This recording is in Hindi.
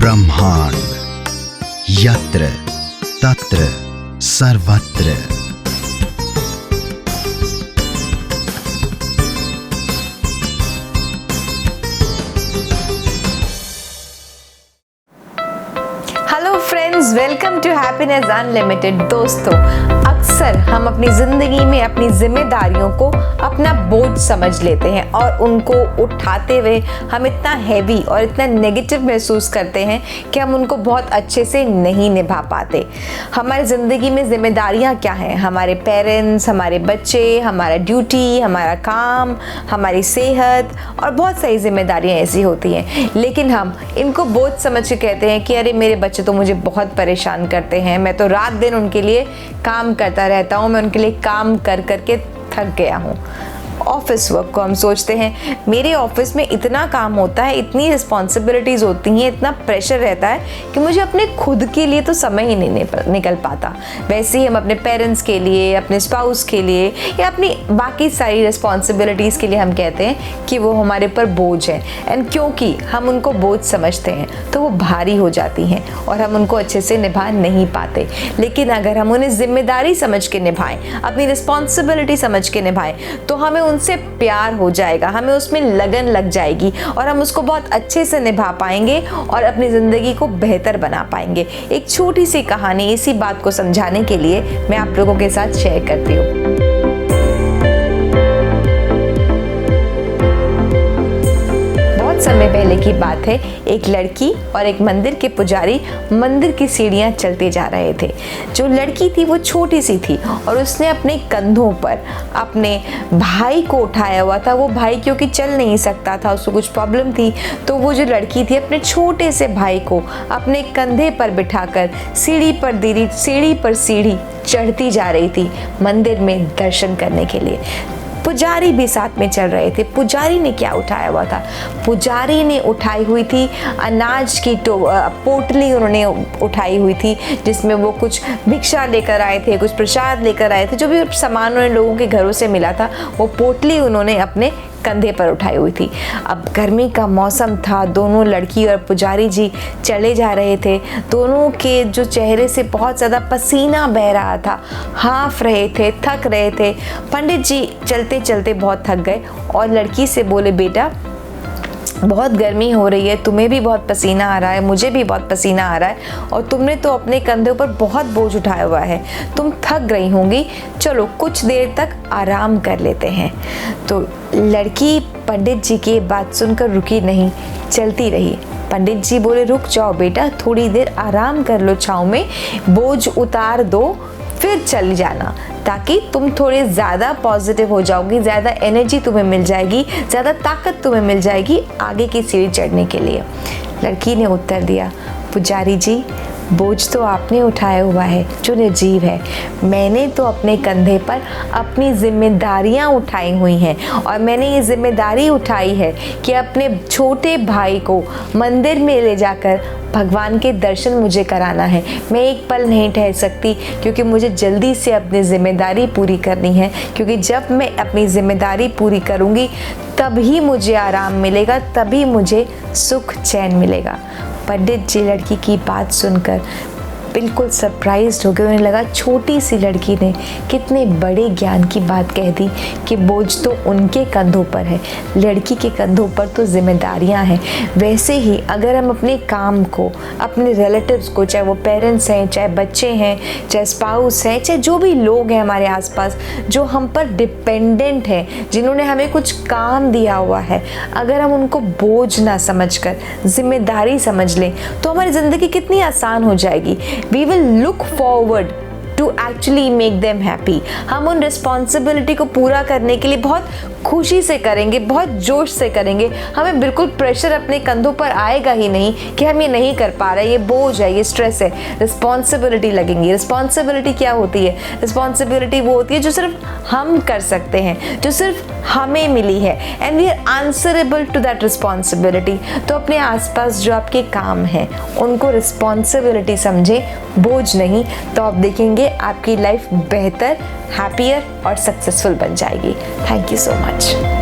ब्रह्मांड यत्र तत्र सर्वत्र। Hello friends, welcome to Happiness Unlimited. दोस्तों, अक्सर हम अपनी ज़िंदगी में अपनी जिम्मेदारियों को अपना बोझ समझ लेते हैं और उनको उठाते हुए हम इतना हैवी और इतना नेगेटिव महसूस करते हैं कि हम उनको बहुत अच्छे से नहीं निभा पाते। हमारी ज़िंदगी में जिम्मेदारियां क्या हैं? हमारे पेरेंट्स, हमारे बच्चे, हमारा ड्यूटी, हमारा काम, हमारी सेहत और बहुत सारी जिम्मेदारियां ऐसी होती हैं, लेकिन हम इनको बोझ समझ के कहते हैं कि अरे मेरे बच्चे तो मुझे बहुत परेशान करते हैं, मैं तो रात दिन उनके लिए काम करता रहता हूँ, मैं उनके लिए काम कर करके थक गया हूँ। ऑफिस वर्क को हम सोचते हैं मेरे ऑफिस में इतना काम होता है, इतनी रिस्पॉन्सिबिलिटीज़ होती हैं, इतना प्रेशर रहता है कि मुझे अपने खुद के लिए तो समय ही नहीं निकल पाता। वैसे ही हम अपने पेरेंट्स के लिए, अपने स्पाउस के लिए या अपनी बाकी सारी रिस्पॉन्सिबिलिटीज़ के लिए हम कहते हैं कि वो हमारे ऊपर बोझ है। एंड क्योंकि हम उनको बोझ समझते हैं तो वो भारी हो जाती हैं और हम उनको अच्छे से निभा नहीं पाते। लेकिन अगर हम उन्हें जिम्मेदारी समझ के निभाएं, अपनी रिस्पॉन्सिबिलिटी समझ के निभाएं, तो हमें उनसे प्यार हो जाएगा, हमें उसमें लगन लग जाएगी और हम उसको बहुत अच्छे से निभा पाएंगे और अपनी ज़िंदगी को बेहतर बना पाएंगे। एक छोटी सी कहानी इसी बात को समझाने के लिए मैं आप लोगों के साथ शेयर करती हूँ। समय पहले की बात है, एक लड़की और एक मंदिर के पुजारी मंदिर की सीढ़ियां चलते जा रहे थे। जो लड़की थी वो छोटी सी थी और उसने अपने कंधों पर अपने भाई को उठाया हुआ था। वो भाई क्योंकि चल नहीं सकता था, उसको कुछ प्रॉब्लम थी, तो वो जो लड़की थी अपने छोटे से भाई को अपने कंधे पर बिठाकर सीढ़ी पर सीढ़ी चढ़ती जा रही थी मंदिर में दर्शन करने के लिए। पुजारी भी साथ में चल रहे थे। पुजारी ने क्या उठाया हुआ था? पुजारी ने उठाई हुई थी अनाज की पोटली उन्होंने उठाई हुई थी, जिसमें वो कुछ भिक्षा लेकर आए थे, कुछ प्रसाद लेकर आए थे, जो भी सामान उन्हें लोगों के घरों से मिला था वो पोटली उन्होंने अपने कंधे पर उठाई हुई थी। अब गर्मी का मौसम था, दोनों लड़की और पुजारी जी चले जा रहे थे। दोनों के जो चेहरे से बहुत ज़्यादा पसीना बह रहा था, हाँफ रहे थे, थक रहे थे। पंडित जी चलते चलते बहुत थक गए और लड़की से बोले, बेटा बहुत गर्मी हो रही है, तुम्हें भी बहुत पसीना आ रहा है, मुझे भी बहुत पसीना आ रहा है और तुमने तो अपने कंधों पर बहुत बोझ उठाया हुआ है, तुम थक गई होंगी, चलो कुछ देर तक आराम कर लेते हैं। तो लड़की पंडित जी की बात सुनकर रुकी नहीं, चलती रही। पंडित जी बोले, रुक जाओ बेटा, थोड़ी देर आराम कर लो, छाँव में बोझ उतार दो, फिर चली जाना, ताकि तुम थोड़े ज़्यादा पॉजिटिव हो जाओगी, ज़्यादा एनर्जी तुम्हें मिल जाएगी, ज़्यादा ताकत तुम्हें मिल जाएगी आगे की सीढ़ी चढ़ने के लिए। लड़की ने उत्तर दिया, पुजारी जी बोझ तो आपने उठाया हुआ है जो निर्जीव है, मैंने तो अपने कंधे पर अपनी जिम्मेदारियां उठाई हुई हैं और मैंने ये जिम्मेदारी उठाई है कि अपने छोटे भाई को मंदिर में ले जाकर भगवान के दर्शन मुझे कराना है। मैं एक पल नहीं ठहर सकती क्योंकि मुझे जल्दी से अपनी जिम्मेदारी पूरी करनी है, क्योंकि जब मैं अपनी जिम्मेदारी पूरी करूँगी तभी मुझे आराम मिलेगा, तभी मुझे सुख चैन मिलेगा। पंडित जी लड़की की बात सुनकर बिल्कुल सरप्राइज्ड हो गए। उन्हें लगा छोटी सी लड़की ने कितने बड़े ज्ञान की बात कह दी कि बोझ तो उनके कंधों पर है, लड़की के कंधों पर तो जिम्मेदारियां हैं। वैसे ही अगर हम अपने काम को, अपने रिलेटिव्स को, चाहे वो पेरेंट्स हैं, चाहे बच्चे हैं, चाहे स्पाउस हैं, चाहे जो भी लोग हैं हमारे आसपास जो हम पर डिपेंडेंट हैं, जिन्होंने हमें कुछ काम दिया हुआ है, अगर हम उनको बोझ ना समझकर जिम्मेदारी समझ लें तो हमारी ज़िंदगी कितनी आसान हो जाएगी। We will look forward to actually make them happy। हम उन रिस्पॉन्सिबिलिटी को पूरा करने के लिए बहुत खुशी से करेंगे, बहुत जोश से करेंगे। हमें बिल्कुल प्रेशर अपने कंधों पर आएगा ही नहीं कि हम ये नहीं कर पा रहे, ये बोझ है, ये स्ट्रेस है। रिस्पॉन्सिबिलिटी लगेंगी। रिस्पॉन्सिबिलिटी क्या होती है? रिस्पॉन्सिबिलिटी वो होती है जो सिर्फ हम कर सकते हैं, जो सिर्फ हमें मिली है, and we are answerable to that responsibility. तो अपने आसपास जो आपके काम हैं उनको रिस्पॉन्सिबिलिटी समझें, बोझ नहीं। तो आप देखेंगे आपकी लाइफ बेहतर, हैप्पियर और सक्सेसफुल बन जाएगी। Thank you so much.